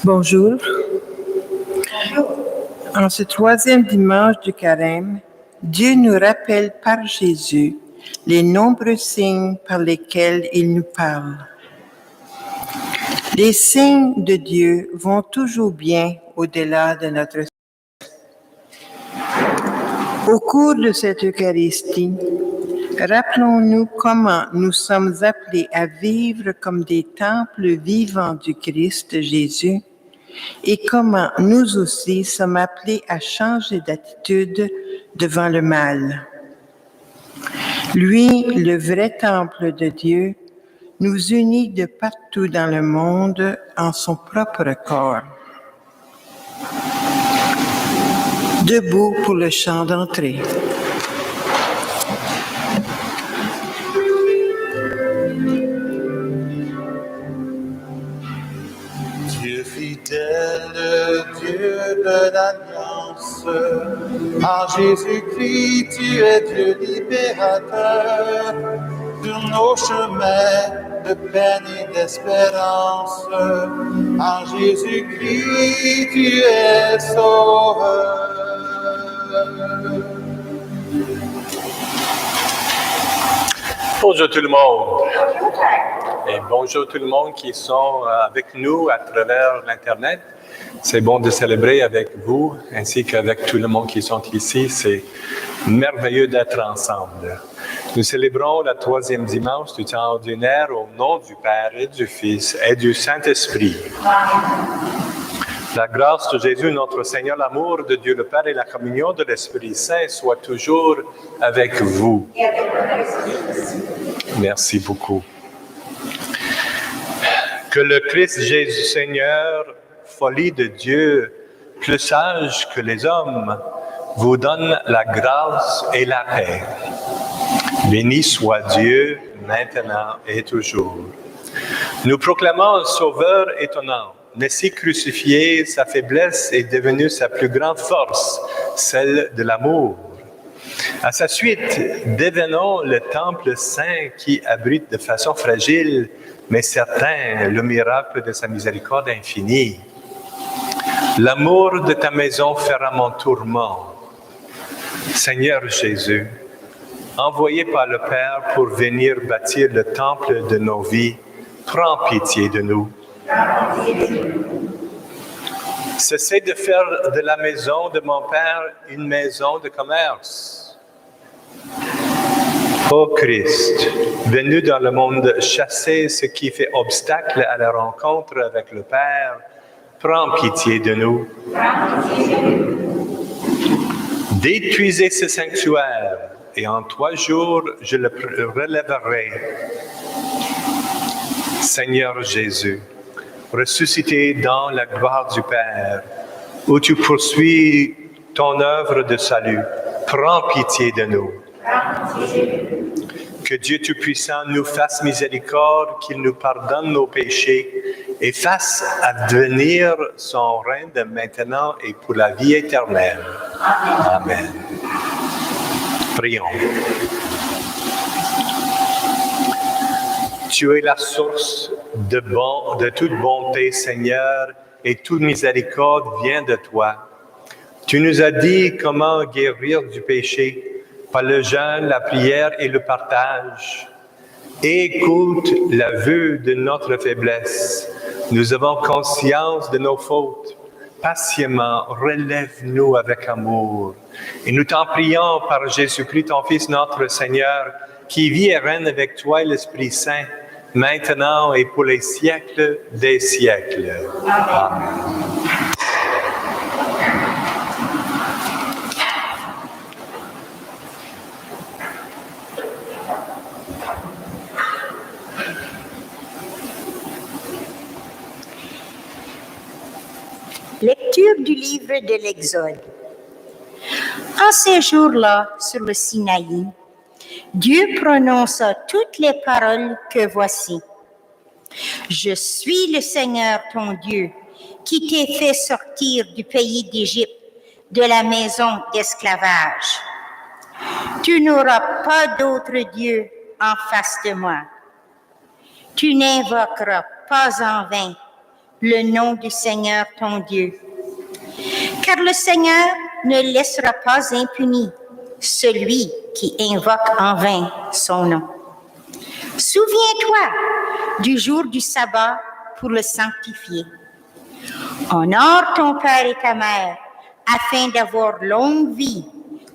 Bonjour. En ce troisième dimanche du Carême, Dieu nous rappelle par Jésus les nombreux signes par lesquels il nous parle. Les signes de Dieu vont toujours bien au-delà de notre vie. Au cours de cette Eucharistie, rappelons-nous comment nous sommes appelés à vivre comme des temples vivants du Christ Jésus et comment nous aussi sommes appelés à changer d'attitude devant le mal. Lui, le vrai temple de Dieu, nous unit de partout dans le monde en son propre corps. Debout pour le chant d'entrée. Dieu fidèle, Dieu de l'Alliance, en Jésus-Christ, tu es Dieu libérateur, sur nos chemins de peine et d'espérance, en Jésus-Christ, tu es sauveur. Bonjour tout le monde. Et bonjour tout le monde qui sont avec nous à travers l'Internet. C'est bon de célébrer avec vous ainsi qu'avec tout le monde qui sont ici. C'est merveilleux d'être ensemble. Nous célébrons la troisième dimanche du temps ordinaire au nom du Père et du Fils et du Saint-Esprit. La grâce de Jésus, notre Seigneur, l'amour de Dieu le Père et la communion de l'Esprit Saint soient toujours avec vous. Merci beaucoup. Que le Christ Jésus Seigneur, folie de Dieu, plus sage que les hommes, vous donne la grâce et la paix. Béni soit Dieu, maintenant et toujours. Nous proclamons un Sauveur étonnant. Messie crucifié, sa faiblesse est devenue sa plus grande force, celle de l'amour. À sa suite, devenons le temple saint qui abrite de façon fragile, mais certain, le miracle de sa miséricorde infinie. L'amour de ta maison fera mon tourment. Seigneur Jésus, envoyé par le Père pour venir bâtir le temple de nos vies, prends pitié de nous. Cessez de faire de la maison de mon Père une maison de commerce. Ô Christ, venu dans le monde chasser ce qui fait obstacle à la rencontre avec le Père, prends pitié de nous. Détruisez ce sanctuaire, et en 3 jours, je le relèverai. Seigneur Jésus, ressuscité dans la gloire du Père, où tu poursuis ton œuvre de salut, prends pitié de nous. Que Dieu Tout-Puissant nous fasse miséricorde, qu'il nous pardonne nos péchés et fasse advenir son règne de maintenant et pour la vie éternelle. Amen. Prions. Tu es la source de toute bonté, Seigneur, et toute miséricorde vient de toi. Tu nous as dit comment guérir du péché par le jeûne, la prière et le partage. Écoute l'aveu de notre faiblesse. Nous avons conscience de nos fautes. Patiemment, relève-nous avec amour. Et nous t'en prions par Jésus-Christ, ton Fils, notre Seigneur, qui vit et règne avec toi et l'Esprit Saint, maintenant et pour les siècles des siècles. Amen. Lecture du livre de l'Exode. En ces jours-là, sur le Sinaï, Dieu prononça toutes les paroles que voici. Je suis le Seigneur ton Dieu, qui t'ai fait sortir du pays d'Égypte, de la maison d'esclavage. Tu n'auras pas d'autre Dieu en face de moi. Tu n'invoqueras pas en vain le nom du Seigneur ton Dieu. Car le Seigneur ne laissera pas impuni celui qui invoque en vain son nom. Souviens-toi du jour du sabbat pour le sanctifier. Honore ton père et ta mère afin d'avoir longue vie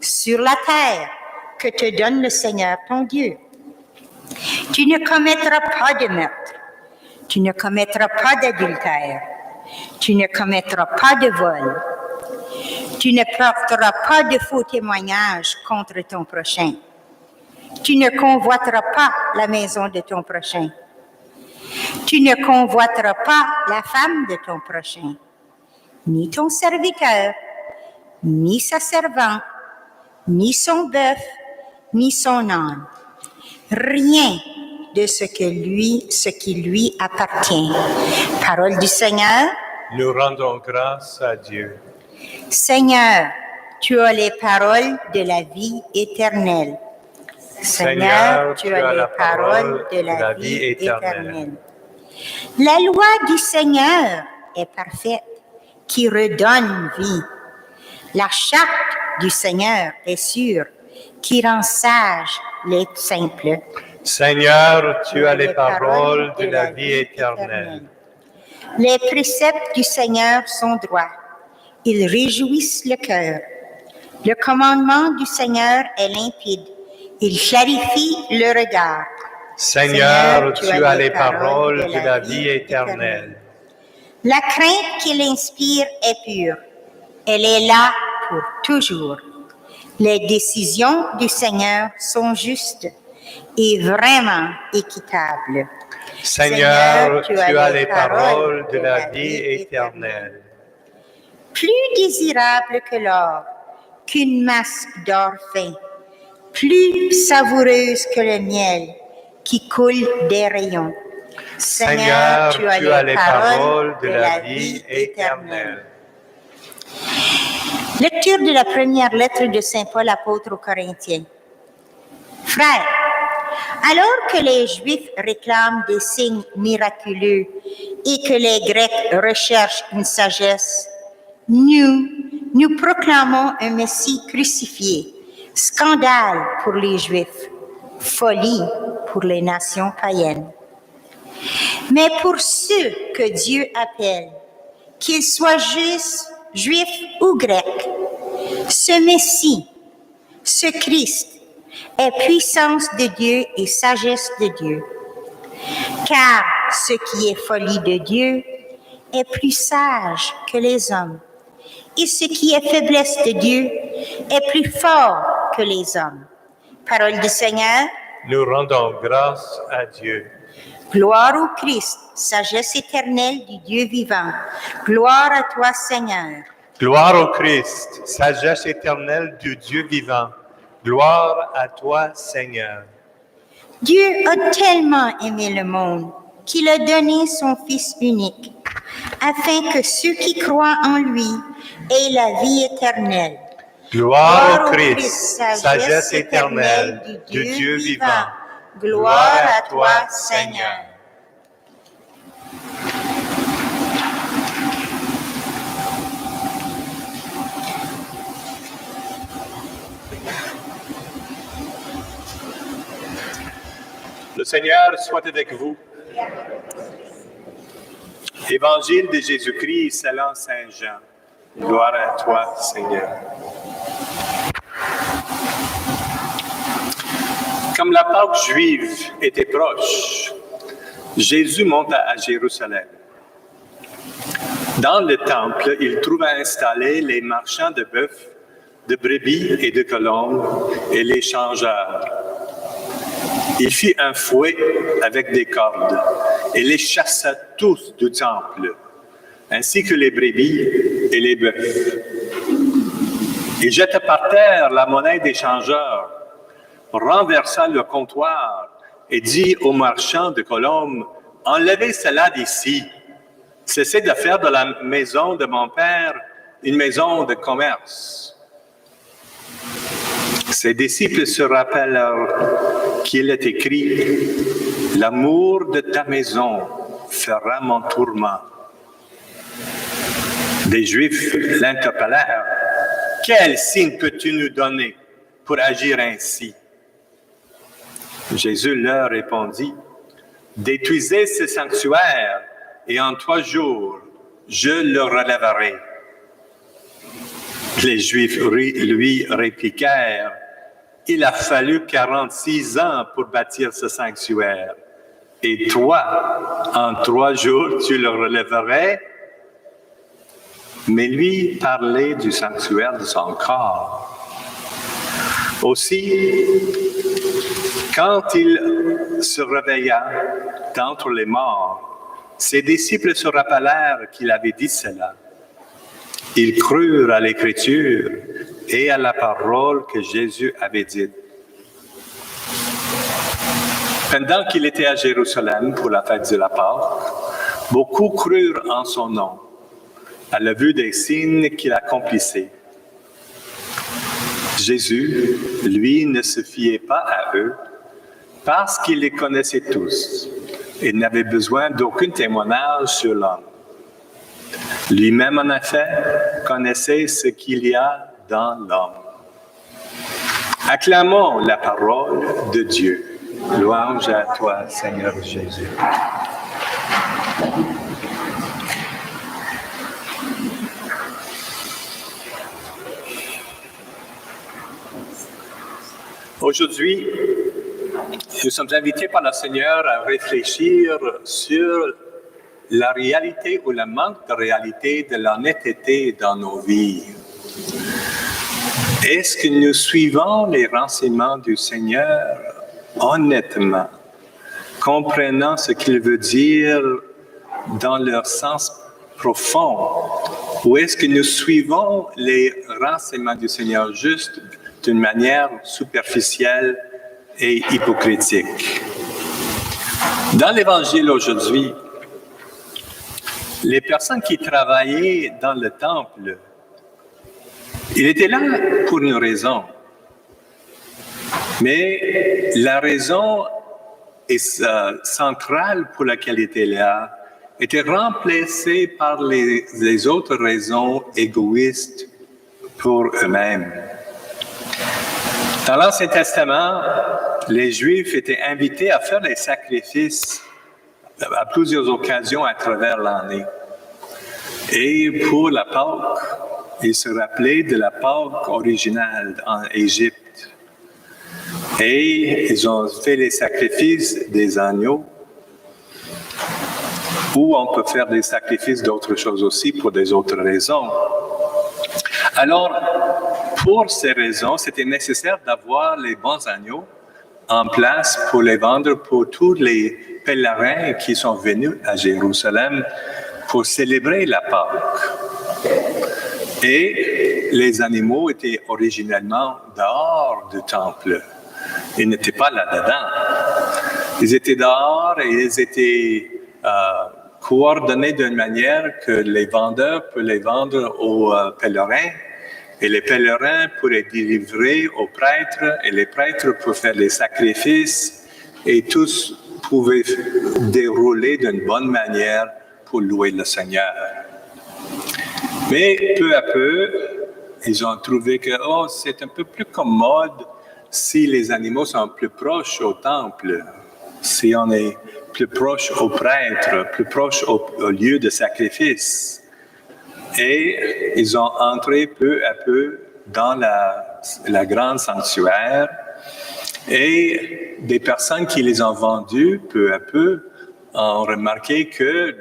sur la terre que te donne le Seigneur ton Dieu. Tu ne commettras pas de meurtre. Tu ne commettras pas d'adultère. Tu ne commettras pas de vol. Tu ne porteras pas de faux témoignages contre ton prochain. Tu ne convoiteras pas la maison de ton prochain. Tu ne convoiteras pas la femme de ton prochain, ni ton serviteur, ni sa servante, ni son bœuf, ni son âne. Rien de ce qui lui appartient. Parole du Seigneur. Nous rendons grâce à Dieu. Seigneur, tu as les paroles de la vie éternelle. Seigneur, tu as les paroles de la vie éternelle. La loi du Seigneur est parfaite, qui redonne vie. La charte du Seigneur est sûre, qui rend sages les simples. Seigneur, tu as les paroles de la vie éternelle. Les préceptes du Seigneur sont droits. Ils réjouissent le cœur. Le commandement du Seigneur est limpide. Il clarifie le regard. Seigneur, tu as les paroles de la vie éternelle. La crainte qu'il inspire est pure. Elle est là pour toujours. Les décisions du Seigneur sont justes et vraiment équitables. Seigneur, tu as les paroles de la vie éternelle. Plus désirable que l'or, qu'une masque d'or fin, plus savoureuse que le miel qui coule des rayons. Seigneur, tu as les paroles de la vie éternelle. Lecture de la première lettre de Saint Paul apôtre aux Corinthiens. Frères, alors que les Juifs réclament des signes miraculeux et que les Grecs recherchent une sagesse, nous proclamons un Messie crucifié, scandale pour les Juifs, folie pour les nations païennes. Mais pour ceux que Dieu appelle, qu'ils soient juifs ou grecs, ce Messie, ce Christ, est puissance de Dieu et sagesse de Dieu. Car ce qui est folie de Dieu est plus sage que les hommes, et ce qui est faiblesse de Dieu est plus fort que les hommes. Parole du Seigneur. Nous rendons grâce à Dieu. Gloire au Christ, sagesse éternelle du Dieu vivant. Gloire à toi, Seigneur. Gloire au Christ, sagesse éternelle du Dieu vivant. Gloire à toi, Seigneur. Dieu a tellement aimé le monde qu'il a donné son Fils unique, afin que ceux qui croient en lui aient la vie éternelle. Gloire au Christ, sagesse éternelle du Dieu vivant. Gloire à toi, Seigneur. Le Seigneur soit avec vous. Évangile de Jésus-Christ selon Saint Jean. Gloire à toi, Seigneur. Comme la Pâque juive était proche, Jésus monta à Jérusalem. Dans le temple, il trouva installés les marchands de bœufs, de brebis et de colombes et les changeurs. Il fit un fouet avec des cordes et les chassa tous du temple, ainsi que les brebis et les bœufs. Il jeta par terre la monnaie des changeurs, renversa le comptoir et dit aux marchands de colombes, « Enlevez cela d'ici. Cessez de faire de la maison de mon père une maison de commerce. » Ses disciples se rappelèrent qu'il est écrit « L'amour de ta maison fera mon tourment. » Des Juifs l'interpellèrent. « Quel signe peux-tu nous donner pour agir ainsi? » Jésus leur répondit, « Détruisez ce sanctuaire, et en 3 jours, je le relèverai. » Les Juifs lui répliquèrent, « Il a fallu 46 ans pour bâtir ce sanctuaire, et toi, en 3 jours, tu le relèverais? » Mais lui parlait du sanctuaire de son corps. Aussi, quand il se réveilla d'entre les morts, ses disciples se rappelèrent qu'il avait dit cela. Ils crurent à l'Écriture et à la parole que Jésus avait dite. Pendant qu'il était à Jérusalem pour la fête de la Pâque, beaucoup crurent en son nom, à la vue des signes qu'il accomplissait. Jésus, lui, ne se fiait pas à eux parce qu'il les connaissait tous et n'avait besoin d'aucun témoignage sur l'homme. Lui-même, en effet, connaissait ce qu'il y a dans l'homme. Acclamons la parole de Dieu. Louange à toi, Seigneur Jésus. Aujourd'hui, nous sommes invités par le Seigneur à réfléchir sur la réalité ou le manque de réalité de l'honnêteté dans nos vies. Est-ce que nous suivons les renseignements du Seigneur honnêtement, comprenant ce qu'il veut dire dans leur sens profond? Ou est-ce que nous suivons les renseignements du Seigneur juste d'une manière superficielle et hypocritique? Dans l'Évangile aujourd'hui, les personnes qui travaillaient dans le temple, ils étaient là pour une raison. Mais la raison centrale pour laquelle ils étaient là était remplacée par les autres raisons égoïstes pour eux-mêmes. Dans l'Ancien Testament, les Juifs étaient invités à faire des sacrifices à plusieurs occasions à travers l'année. Et pour la Pâque, ils se rappelaient de la Pâque originale en Égypte. Et ils ont fait les sacrifices des agneaux, ou on peut faire des sacrifices d'autres choses aussi pour des autres raisons. Alors, pour ces raisons, c'était nécessaire d'avoir les bons agneaux en place pour les vendre pour tous les pèlerins qui sont venus à Jérusalem pour célébrer la Pâque. Et les animaux étaient originellement dehors du temple. Ils n'étaient pas là-dedans. Ils étaient dehors et ils étaient coordonnés d'une manière que les vendeurs peuvent les vendre aux pèlerins et les pèlerins pourraient délivrer aux prêtres et les prêtres pouvaient faire les sacrifices et tous pouvaient dérouler d'une bonne manière pour louer le Seigneur. Mais peu à peu, ils ont trouvé que c'est un peu plus commode si les animaux sont plus proches au temple, si on est plus proche aux prêtres, plus proche au lieu de sacrifice. Et ils ont entré peu à peu dans la grande sanctuaire et des personnes qui les ont vendus peu à peu ont remarqué que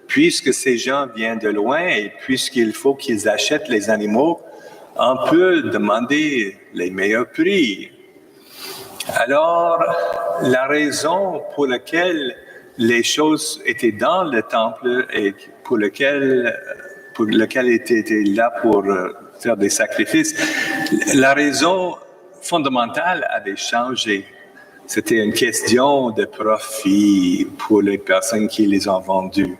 puisque ces gens viennent de loin et puisqu'il faut qu'ils achètent les animaux, on peut demander les meilleurs prix. Alors, la raison pour laquelle les choses étaient dans le temple et pour lequel étaient là pour faire des sacrifices, la raison fondamentale avait changé. C'était une question de profit pour les personnes qui les ont vendus.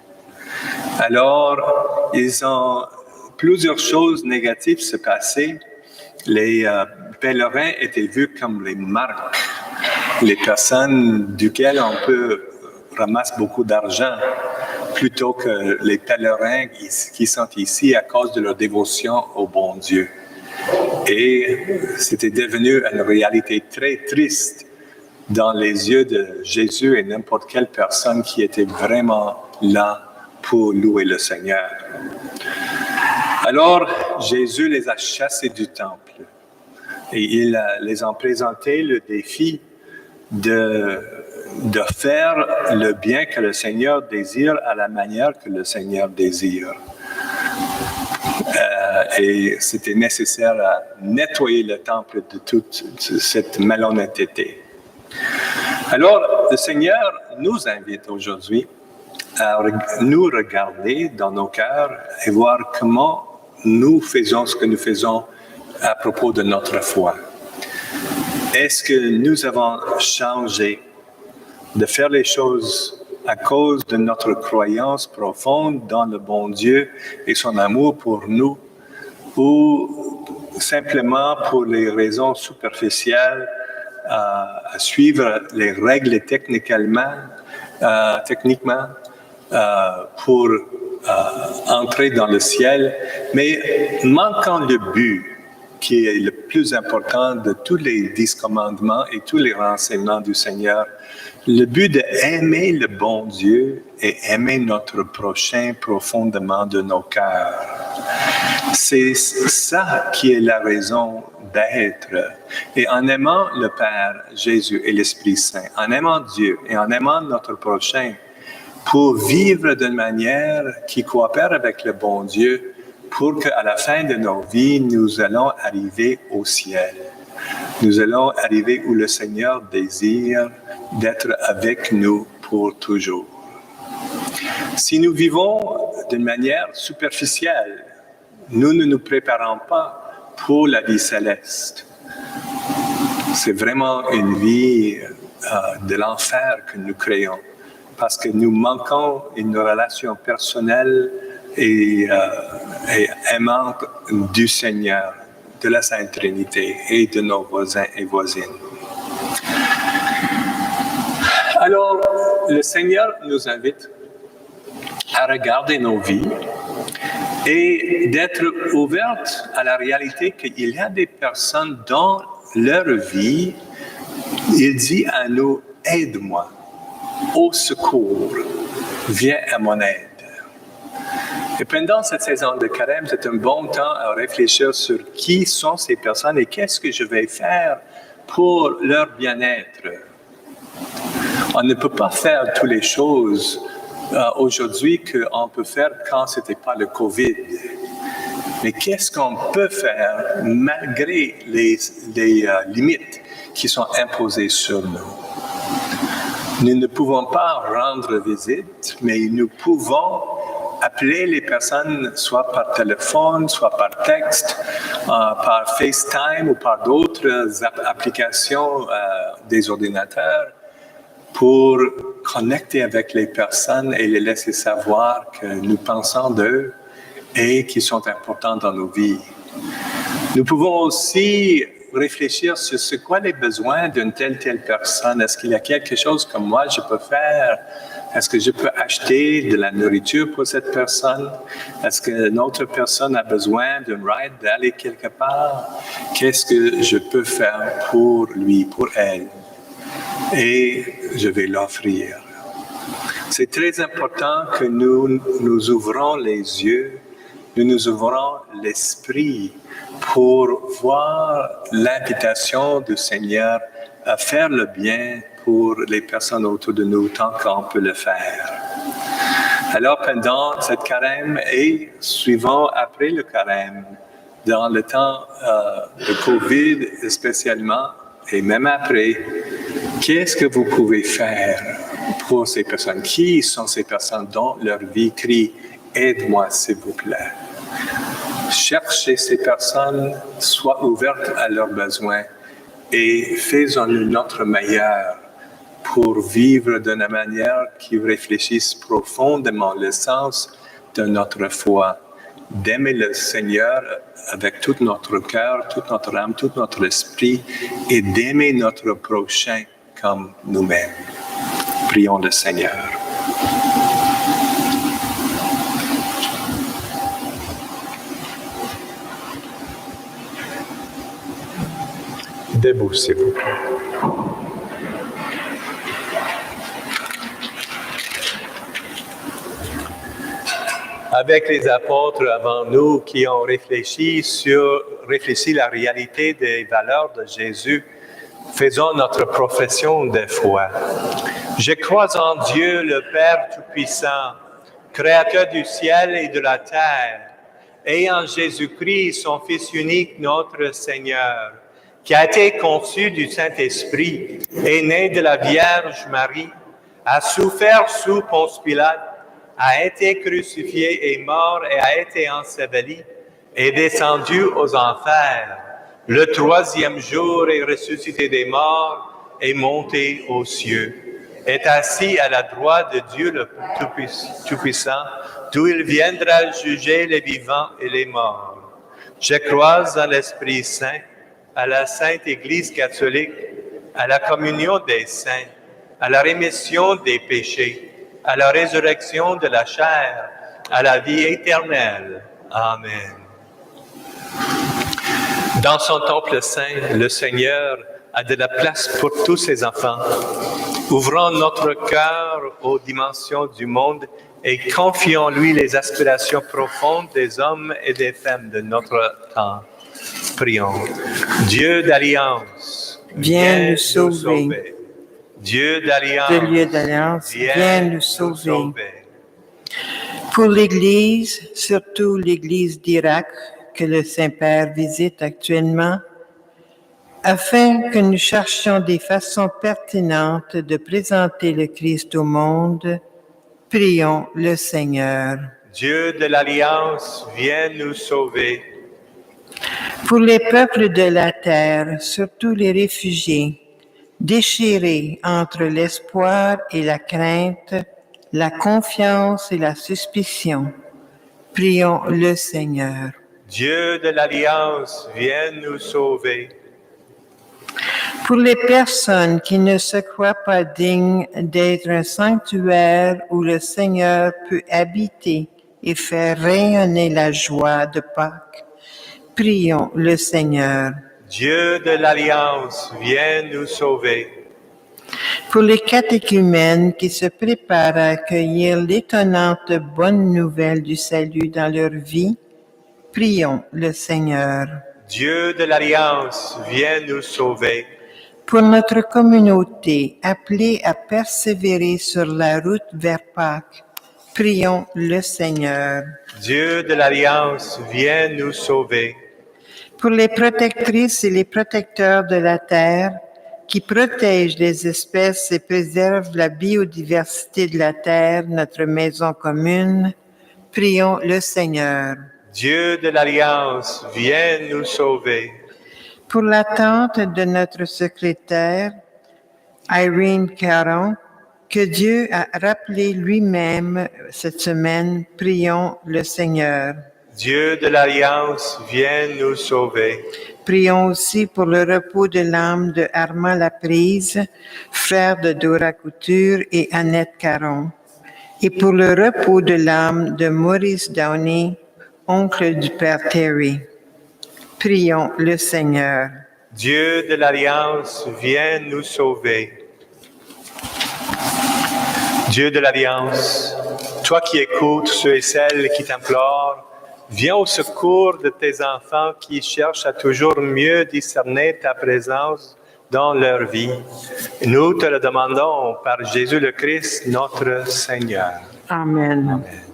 Alors, plusieurs choses négatives se passaient. Les pèlerins étaient vus comme les marques, les personnes duquel on peut ramasser beaucoup d'argent. plutôt que les pèlerins qui sont ici à cause de leur dévotion au bon Dieu. Et c'était devenu une réalité très triste dans les yeux de Jésus et n'importe quelle personne qui était vraiment là pour louer le Seigneur. Alors, Jésus les a chassés du temple et il les a présenté le défi de faire le bien que le Seigneur désire à la manière que le Seigneur désire. Et c'était nécessaire à nettoyer le temple de toute cette malhonnêteté. Alors, le Seigneur nous invite aujourd'hui à nous regarder dans nos cœurs et voir comment nous faisons ce que nous faisons à propos de notre foi. Est-ce que nous avons changé de faire les choses à cause de notre croyance profonde dans le bon Dieu et son amour pour nous, ou simplement pour les raisons superficielles à suivre les règles techniquement pour entrer dans le ciel, mais manquant le but qui est le plus important de tous les 10 commandements et tous les renseignements du Seigneur, le but d'aimer le bon Dieu et aimer notre prochain profondément de nos cœurs. C'est ça qui est la raison d'être. Et en aimant le Père, Jésus et l'Esprit Saint, en aimant Dieu et en aimant notre prochain, pour vivre d'une manière qui coopère avec le bon Dieu, pour qu'à la fin de nos vies, nous allons arriver au ciel. Nous allons arriver où le Seigneur désire d'être avec nous pour toujours. Si nous vivons d'une manière superficielle, nous ne nous préparons pas pour la vie céleste. C'est vraiment une vie de l'enfer que nous créons, parce que nous manquons une relation personnelle et aimante du Seigneur, de la Sainte Trinité et de nos voisins et voisines. Alors, le Seigneur nous invite à regarder nos vies et d'être ouvertes à la réalité qu'il y a des personnes dans leur vie, il dit à nous, aide-moi, au secours, viens à mon aide. Et pendant cette saison de carême, c'est un bon temps à réfléchir sur qui sont ces personnes et qu'est-ce que je vais faire pour leur bien-être. On ne peut pas faire toutes les choses aujourd'hui qu'on peut faire quand ce n'était pas le COVID. Mais qu'est-ce qu'on peut faire malgré les limites qui sont imposées sur nous? Nous ne pouvons pas rendre visite, mais nous pouvons appeler les personnes soit par téléphone, soit par texte, par FaceTime ou par d'autres applications des ordinateurs pour connecter avec les personnes et les laisser savoir que nous pensons d'eux et qu'ils sont importants dans nos vies. Nous pouvons aussi réfléchir sur ce qu'est les besoins d'une telle personne. Est-ce qu'il y a quelque chose que moi je peux faire? Est-ce que je peux acheter de la nourriture pour cette personne? Est-ce qu'une autre personne a besoin d'un ride, d'aller quelque part? Qu'est-ce que je peux faire pour lui, pour elle? Et je vais l'offrir. C'est très important que nous ouvrons les yeux, nous ouvrons l'esprit pour voir l'invitation du Seigneur à faire le bien pour les personnes autour de nous tant qu'on peut le faire. Alors pendant cette carême et suivant après le carême, dans le temps de COVID spécialement et même après, qu'est-ce que vous pouvez faire pour ces personnes? Qui sont ces personnes dont leur vie crie « Aide-moi s'il vous plaît ». Cherchez ces personnes, soient ouvertes à leurs besoins et faisons-nous notre meilleur pour vivre d'une manière qui réfléchisse profondément le sens de notre foi, d'aimer le Seigneur avec tout notre cœur, toute notre âme, tout notre esprit et d'aimer notre prochain comme nous-mêmes. Prions le Seigneur. Debout, s'il vous plaît. Avec les apôtres avant nous qui ont réfléchi la réalité des valeurs de Jésus, faisons notre profession de foi. Je crois en Dieu, le Père Tout-Puissant, Créateur du ciel et de la terre, et en Jésus-Christ, son Fils unique, notre Seigneur, qui a été conçu du Saint-Esprit, est né de la Vierge Marie, a souffert sous Ponce Pilate, a été crucifié et mort et a été enseveli, est descendu aux enfers. Le troisième jour est ressuscité des morts, est monté aux cieux, est assis à la droite de Dieu le Tout-Puissant, d'où il viendra juger les vivants et les morts. Je crois en l'Esprit Saint, à la Sainte Église catholique, à la communion des saints, à la rémission des péchés, à la résurrection de la chair, à la vie éternelle. Amen. Dans son temple saint, le Seigneur a de la place pour tous ses enfants. Ouvrons notre cœur aux dimensions du monde et confions-lui les aspirations profondes des hommes et des femmes de notre temps. Prions. Dieu d'alliance, Viens nous sauver. Dieu d'alliance, De lieu d'alliance, viens nous sauver. Pour l'Église, surtout l'Église d'Irak, que le Saint-Père visite actuellement, afin que nous cherchions des façons pertinentes de présenter le Christ au monde, prions le Seigneur. Dieu de l'Alliance, viens nous sauver. Pour les peuples de la terre, surtout les réfugiés, déchirés entre l'espoir et la crainte, la confiance et la suspicion, prions le Seigneur. Dieu de l'Alliance, viens nous sauver. Pour les personnes qui ne se croient pas dignes d'être un sanctuaire où le Seigneur peut habiter et faire rayonner la joie de Pâques, prions le Seigneur. Dieu de l'Alliance, viens nous sauver. Pour les catéchumènes qui se préparent à accueillir l'étonnante bonne nouvelle du salut dans leur vie, prions le Seigneur. Dieu de l'Alliance, viens nous sauver. Pour notre communauté appelée à persévérer sur la route vers Pâques, prions le Seigneur. Dieu de l'Alliance, viens nous sauver. Pour les protectrices et les protecteurs de la terre qui protègent les espèces et préservent la biodiversité de la terre, notre maison commune, prions le Seigneur. Dieu de l'Alliance, viens nous sauver. Pour l'attente de notre secrétaire, Irene Caron, que Dieu a rappelé lui-même cette semaine, prions le Seigneur. Dieu de l'Alliance, viens nous sauver. Prions aussi pour le repos de l'âme de Armand Laprise, frère de Dora Couture et Annette Caron, et pour le repos de l'âme de Maurice Downey, oncle du Père Terry. Prions le Seigneur. Dieu de l'Alliance, viens nous sauver. Dieu de l'Alliance, toi qui écoutes ceux et celles qui t'implorent, viens au secours de tes enfants qui cherchent à toujours mieux discerner ta présence dans leur vie. Nous te le demandons par Jésus le Christ, notre Seigneur. Amen. Amen.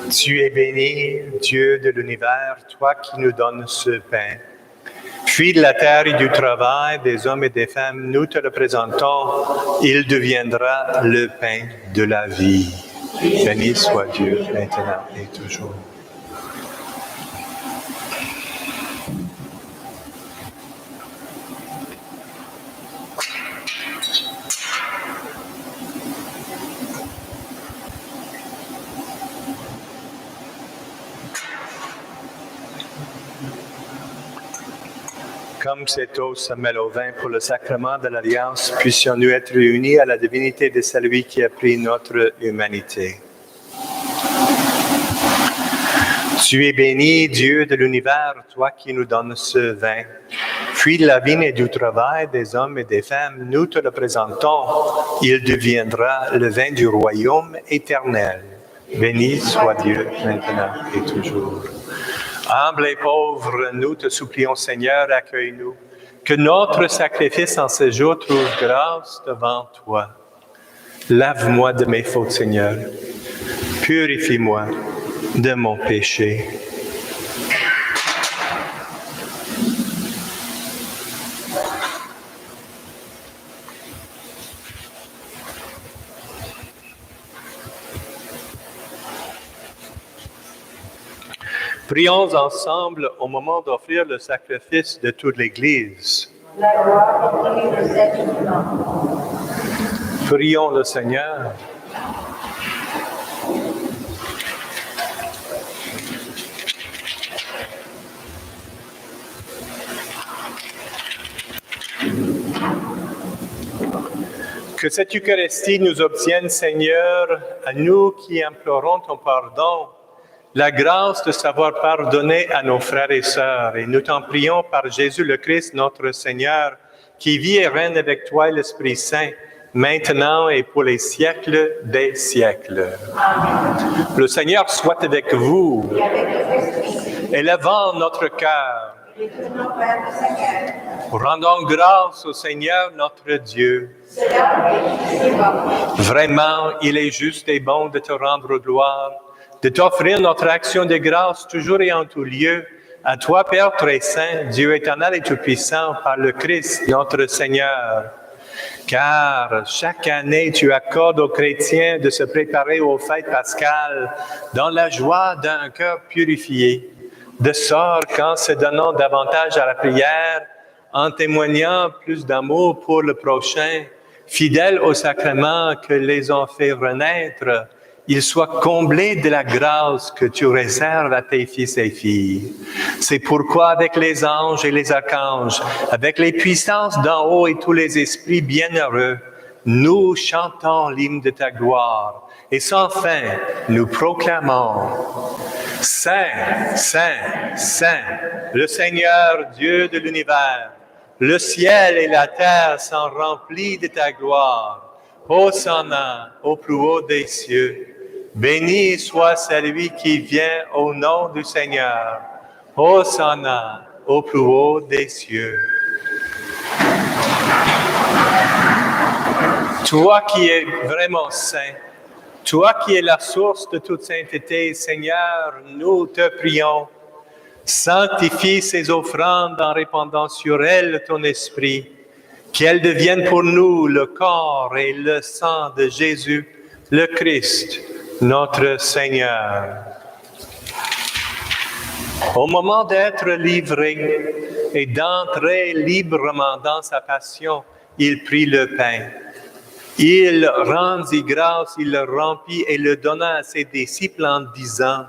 Tu es béni, Dieu de l'univers, toi qui nous donnes ce pain. Fruit de la terre et du travail des hommes et des femmes, nous te le présentons, il deviendra le pain de la vie. Béni soit Dieu, maintenant et toujours. Comme cette eau se mêle au vin pour le sacrement de l'Alliance, puissions-nous être réunis à la divinité de celui qui a pris notre humanité. Tu es béni, Dieu de l'univers, toi qui nous donnes ce vin. Fruit de la vigne et du travail des hommes et des femmes, nous te le présentons. Il deviendra le vin du royaume éternel. Béni soit Dieu, maintenant et toujours. Humble et pauvre, nous te supplions, Seigneur, accueille-nous. Que notre sacrifice en ce jour trouve grâce devant toi. Lave-moi de mes fautes, Seigneur. Purifie-moi de mon péché. Prions ensemble au moment d'offrir le sacrifice de toute l'Église. La gloire est de cet infiniment. Prions le Seigneur. Que cette Eucharistie nous obtienne, Seigneur, à nous qui implorons ton pardon, la grâce de savoir pardonner à nos frères et sœurs. Et nous t'en prions par Jésus le Christ, notre Seigneur, qui vit et règne avec toi et l'Esprit Saint, maintenant et pour les siècles des siècles. Amen. Le Seigneur soit avec vous. Et avec votre esprit. Élevons notre cœur. Et tenons vers le Seigneur. Rendons grâce au Seigneur notre Dieu. Cela est juste et bon. Vraiment, il est juste et bon de te rendre gloire, de t'offrir notre action de grâce toujours et en tout lieu, à toi, Père très saint, Dieu éternel et tout-puissant, par le Christ, notre Seigneur. Car chaque année, tu accordes aux chrétiens de se préparer aux fêtes pascales dans la joie d'un cœur purifié, de sorte qu'en se donnant davantage à la prière, en témoignant plus d'amour pour le prochain, fidèles aux sacrements que les ont fait renaître, ils soient comblés de la grâce que tu réserves à tes fils et filles. C'est pourquoi avec les anges et les archanges, avec les puissances d'en haut et tous les esprits bienheureux, nous chantons l'hymne de ta gloire. Et sans fin, nous proclamons: Saint, Saint, Saint, le Seigneur Dieu de l'univers. Le ciel et la terre sont remplis de ta gloire. Hosanna au plus haut des cieux. Béni soit celui qui vient au nom du Seigneur. Hosanna au plus haut des cieux. Toi qui es vraiment saint, toi qui es la source de toute sainteté, Seigneur, nous te prions. Sanctifie ces offrandes en répandant sur elles ton esprit, qu'elles deviennent pour nous le corps et le sang de Jésus, le Christ, notre Seigneur. Au moment d'être livré et d'entrer librement dans sa passion, il prit le pain. Il rendit grâce, il le remplit et le donna à ses disciples en disant: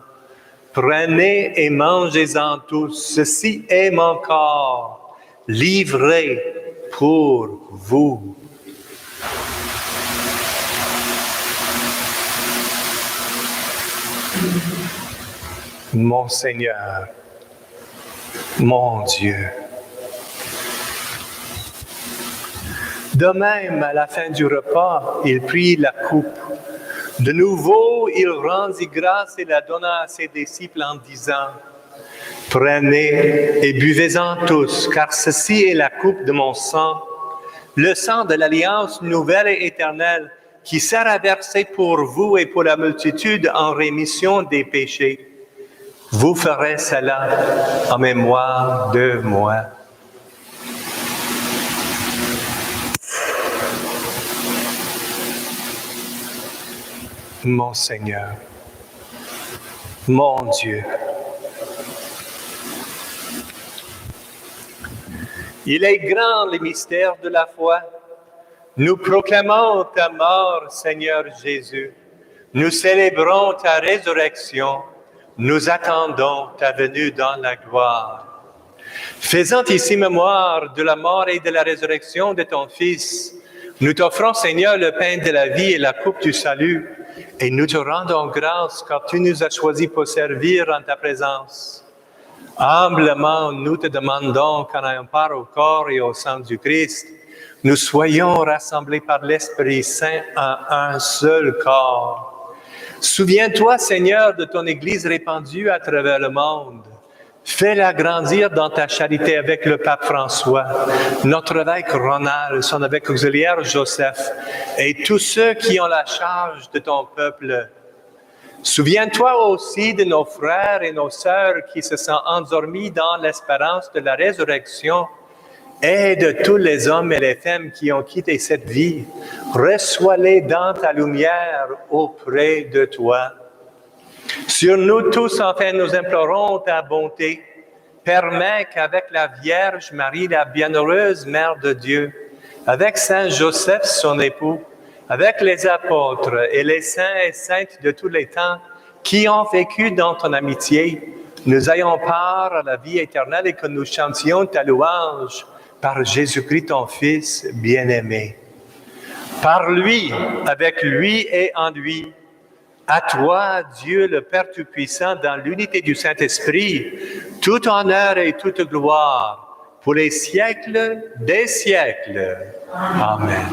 Prenez et mangez-en tous, ceci est mon corps, livré pour vous. Mon Seigneur, mon Dieu. De même, à la fin du repas, il prit la coupe. De nouveau, il rendit grâce et la donna à ses disciples en disant: Prenez et buvez-en tous, car ceci est la coupe de mon sang, le sang de l'alliance nouvelle et éternelle, qui sera versé pour vous et pour la multitude en rémission des péchés. Vous ferez cela en mémoire de moi. mon Seigneur, mon Dieu. Il est grand le mystère de la foi. Nous proclamons ta mort, Seigneur Jésus. Nous célébrons ta résurrection. Nous attendons ta venue dans la gloire. Faisant ici mémoire de la mort et de la résurrection de ton Fils, nous t'offrons, Seigneur, le pain de la vie et la coupe du salut, et nous te rendons grâce car tu nous as choisis pour servir en ta présence. Humblement, nous te demandons qu'en ayant part au corps et au sang du Christ, nous soyons rassemblés par l'Esprit Saint en un seul corps. Souviens-toi, Seigneur, de ton Église répandue à travers le monde. Fais-la grandir dans ta charité avec le pape François, notre évêque Ronald, son évêque auxiliaire Joseph, et tous ceux qui ont la charge de ton peuple. Souviens-toi aussi de nos frères et nos sœurs qui se sont endormis dans l'espérance de la résurrection et de tous les hommes et les femmes qui ont quitté cette vie. Reçois-les dans ta lumière auprès de toi. Sur nous tous, enfin, nous implorons ta bonté. Permets qu'avec la Vierge Marie, la bienheureuse Mère de Dieu, avec Saint Joseph, son époux, avec les apôtres et les saints et saintes de tous les temps qui ont vécu dans ton amitié, nous ayons part à la vie éternelle et que nous chantions ta louange par Jésus-Christ, ton Fils bien-aimé. Par lui, avec lui et en lui, à toi, Dieu le Père Tout-Puissant, dans l'unité du Saint-Esprit, tout honneur et toute gloire pour les siècles des siècles. Amen.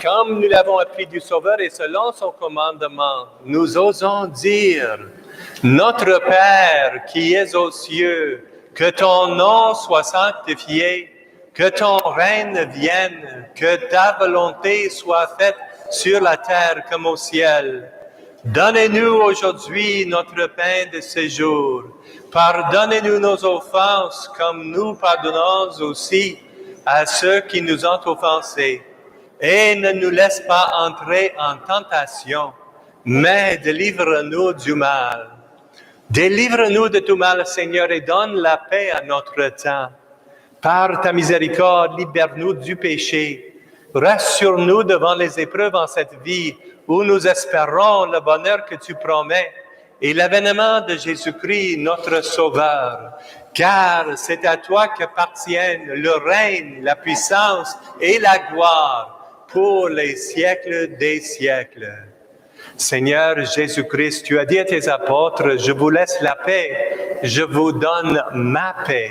Comme nous l'avons appris du Sauveur et selon son commandement, nous osons dire, Notre Père qui es aux cieux, que ton nom soit sanctifié, que ton règne vienne, que ta volonté soit faite sur la terre comme au ciel. Donnez-nous aujourd'hui notre pain de ce jour. Pardonnez-nous nos offenses comme nous pardonnons aussi à ceux qui nous ont offensés. Et ne nous laisse pas entrer en tentation, mais délivre-nous du mal. Délivre-nous de tout mal, Seigneur, et donne la paix à notre temps. Par ta miséricorde, libère-nous du péché. Rassure-nous devant les épreuves en cette vie où nous espérons le bonheur que tu promets et l'avènement de Jésus-Christ, notre Sauveur. Car c'est à toi qu'appartiennent le règne, la puissance et la gloire pour les siècles des siècles. Seigneur Jésus-Christ, tu as dit à tes apôtres, je vous laisse la paix, je vous donne ma paix.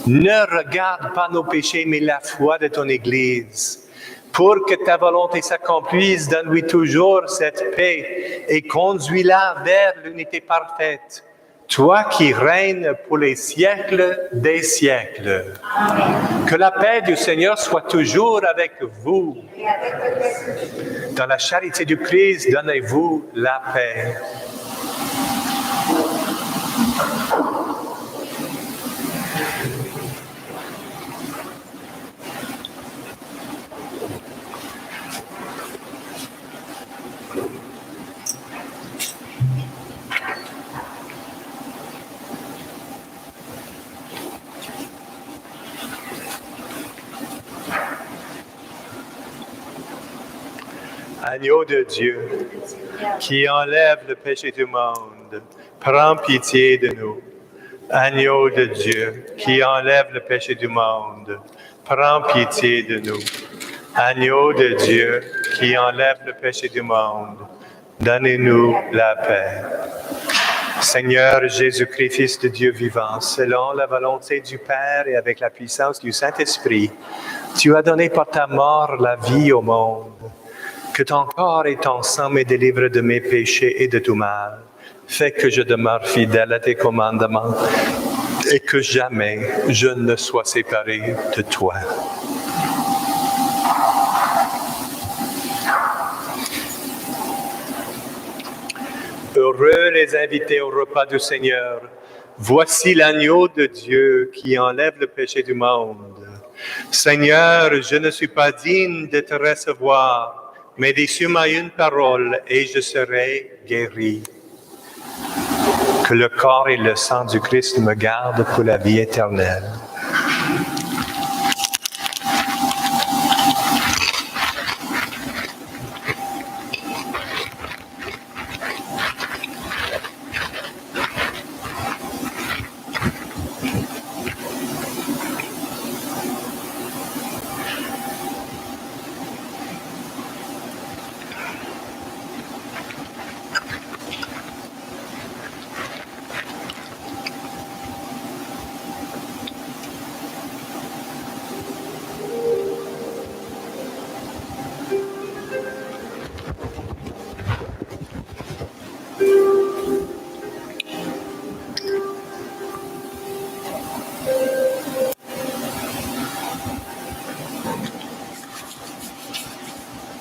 Ne regarde pas nos péchés, mais la foi de ton Église. Pour que ta volonté s'accomplisse, donne-lui toujours cette paix et conduis-la vers l'unité parfaite. Toi qui règnes pour les siècles des siècles. Amen. Que la paix du Seigneur soit toujours avec vous. Dans la charité du Christ, donnez-vous la paix. Agneau de Dieu, qui enlève le péché du monde, prends pitié de nous. Agneau de Dieu, qui enlève le péché du monde, prends pitié de nous. Agneau de Dieu, qui enlève le péché du monde, donnez-nous la paix. Seigneur Jésus-Christ, Fils de Dieu vivant, selon la volonté du Père et avec la puissance du Saint-Esprit, tu as donné par ta mort la vie au monde. Que ton corps et ton sang me délivrent de mes péchés et de tout mal. Fais que je demeure fidèle à tes commandements et que jamais je ne sois séparé de toi. Heureux les invités au repas du Seigneur. Voici l'agneau de Dieu qui enlève le péché du monde. Seigneur, je ne suis pas digne de te recevoir, mais dis sur moi une parole et je serai guéri. Que le corps et le sang du Christ me gardent pour la vie éternelle.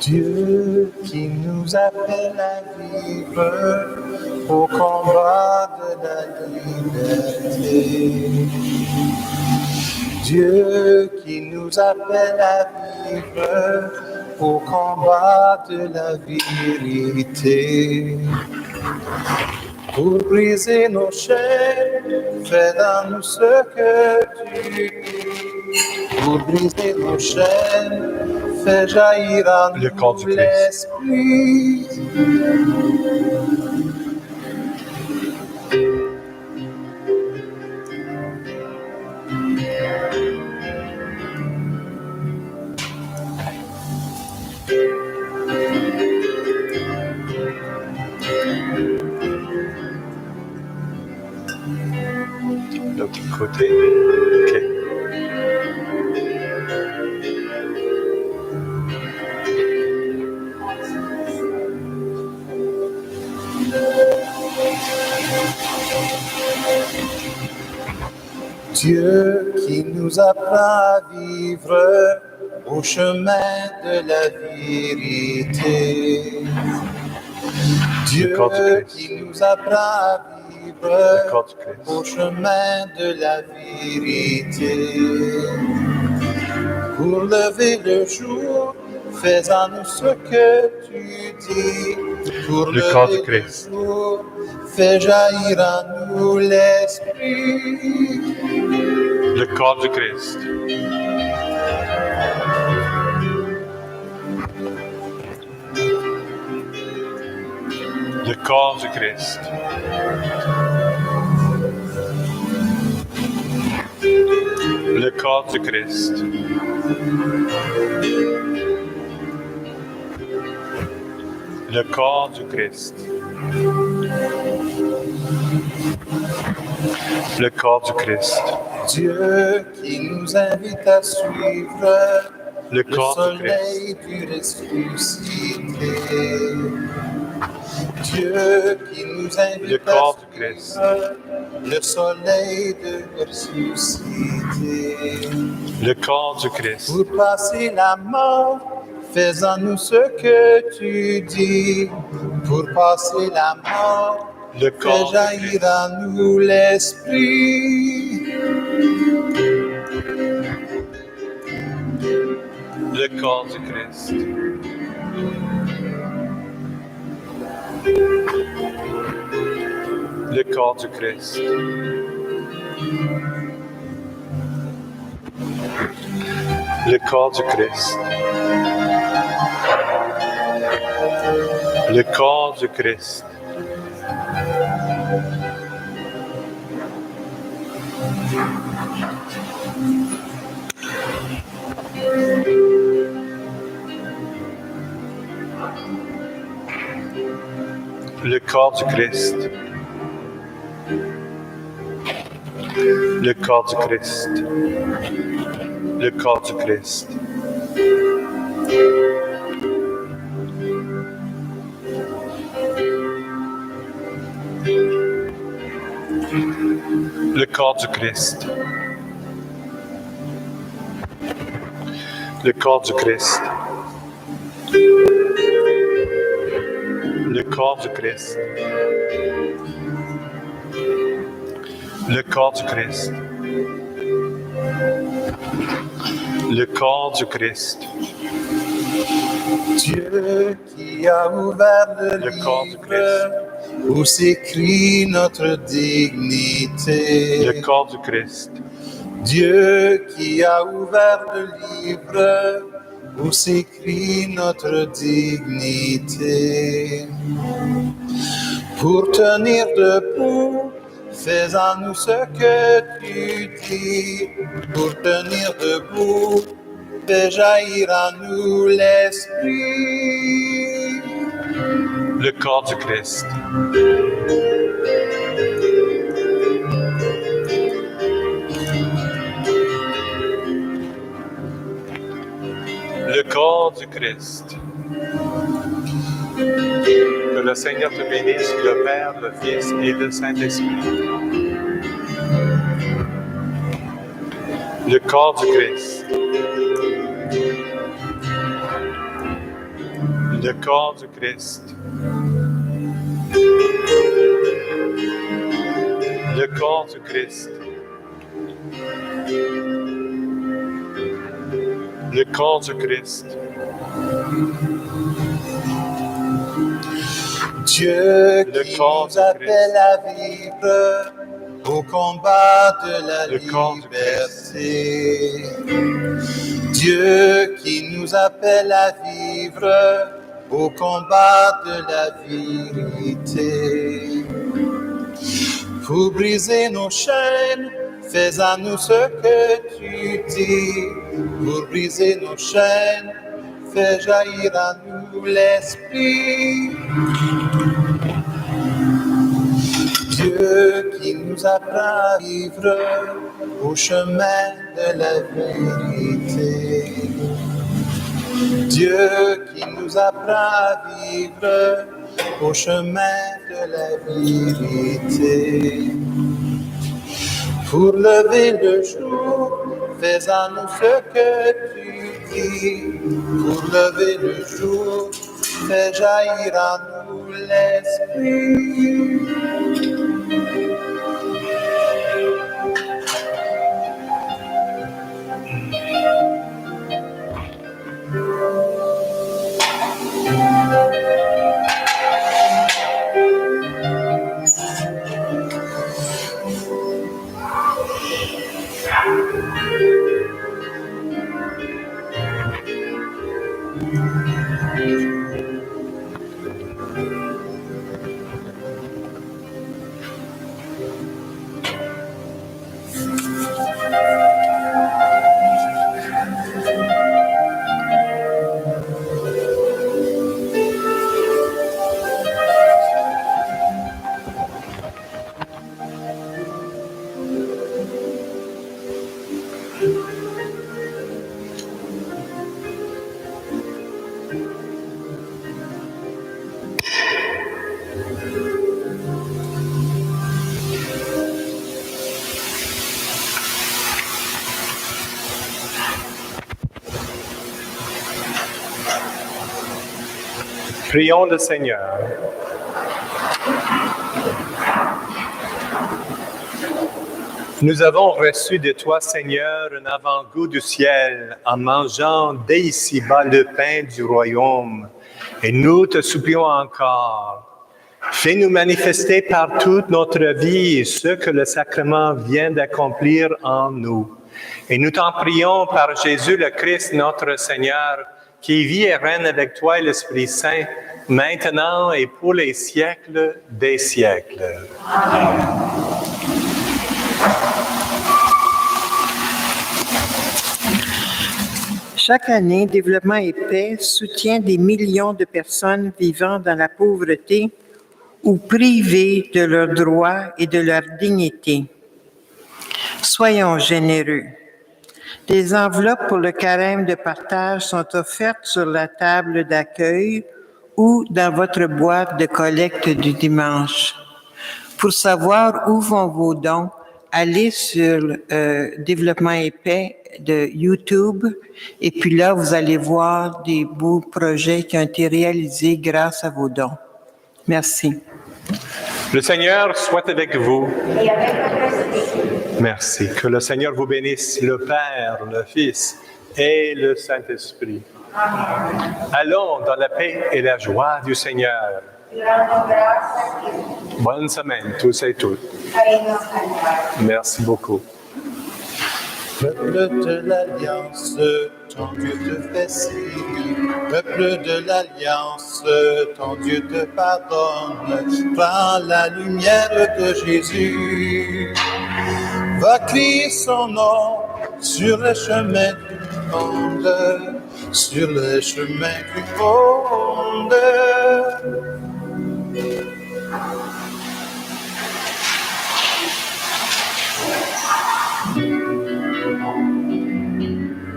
Dieu qui nous appelle à vivre au combat de la liberté. Dieu qui nous appelle à vivre au combat de la vérité. Pour briser nos chaînes, fais dans nous ce que tu dis. Pour briser nos chaînes, fais jaillir en Le corps du nous Christ. l'esprit. L'autre côté. OK. Dieu qui nous apprend à vivre au chemin de la vérité. Dieu corps du Christ. qui nous apprend à Le vivre corps du Christ. au chemin de la vérité. Pour lever le jour, fais en nous ce que tu dis. Pour Le corps du lever le Christ. jour, fais jaillir en nous l'esprit. Le corps du Christ. Le corps du Christ. Le corps du Christ. Le corps du Christ. Le corps du Christ. Dieu qui nous invite à suivre Le le corps du soleil du ressuscité. Dieu qui nous invite Le corps du Christ. à suivre le soleil de ressuscité. Le corps du Christ. Pour passer la mort, fais-en-nous ce que tu dis. Pour passer la mort, Le fais corps du jaillir Christ. en nous l'esprit. Le corps du Christ. Le corps du Christ. Le corps du Christ. Le corps du Christ. Le corps du Christ. Le corps du Christ. Le corps du Christ. Le corps du Christ. Le corps du Christ. Le corps du Christ. Le corps du Christ. Le corps du Christ. Dieu qui a ouvert Le corps du livre où s'écrit notre dignité. Le corps du Christ. Dieu qui a ouvert le livre où s'écrit notre dignité. Pour tenir debout, fais en nous ce que tu dis. Pour tenir debout, fais jaillir en nous l'esprit. Le corps du Christ. Le corps du Christ. Que le Seigneur te bénisse, le Père, le Fils et le Saint-Esprit. Le corps du Christ. Le corps du Christ. Le corps du Christ. Le corps du Christ. Dieu Le qui corps nous du appelle à vivre au combat de la Le corps du liberté. Dieu qui nous appelle à vivre au combat de la vérité. Pour briser nos chaînes, fais en nous ce que tu dis. Pour briser nos chaînes, fais jaillir en nous l'esprit. Dieu qui nous apprend à vivre au chemin de la vérité. Dieu qui nous apprend à vivre au chemin de la vérité. Pour lever le jour, fais en nous ce que tu dis. Pour lever le jour, fais jaillir en nous l'esprit. Prions le Seigneur. Nous avons reçu de toi, Seigneur, un avant-goût du ciel en mangeant dès ici-bas le pain du royaume. Et nous te supplions encore. Fais-nous manifester par toute notre vie ce que le sacrement vient d'accomplir en nous. Et nous t'en prions par Jésus le Christ, notre Seigneur, qui vit et règne avec toi et l'Esprit Saint, maintenant et pour les siècles des siècles. Amen. Chaque année, Développement et Paix soutient des millions de personnes vivant dans la pauvreté ou privées de leurs droits et de leur dignité. Soyons généreux. Des enveloppes pour le carême de partage sont offertes sur la table d'accueil ou dans votre boîte de collecte du dimanche. Pour savoir où vont vos dons, allez sur Développement et Paix de YouTube et puis là, vous allez voir des beaux projets qui ont été réalisés grâce à vos dons. Merci. Le Seigneur soit avec vous. Et avec votre esprit. Merci. Que le Seigneur vous bénisse, le Père, le Fils et le Saint-Esprit. Allons dans la paix et la joie du Seigneur. Bonne semaine, tous et toutes. Merci beaucoup. Peuple de l'Alliance, ton Dieu te fait signe. Peuple de l'Alliance, ton Dieu te pardonne. Par la lumière de Jésus, va crier son nom sur le chemin du monde, sur le chemin du monde.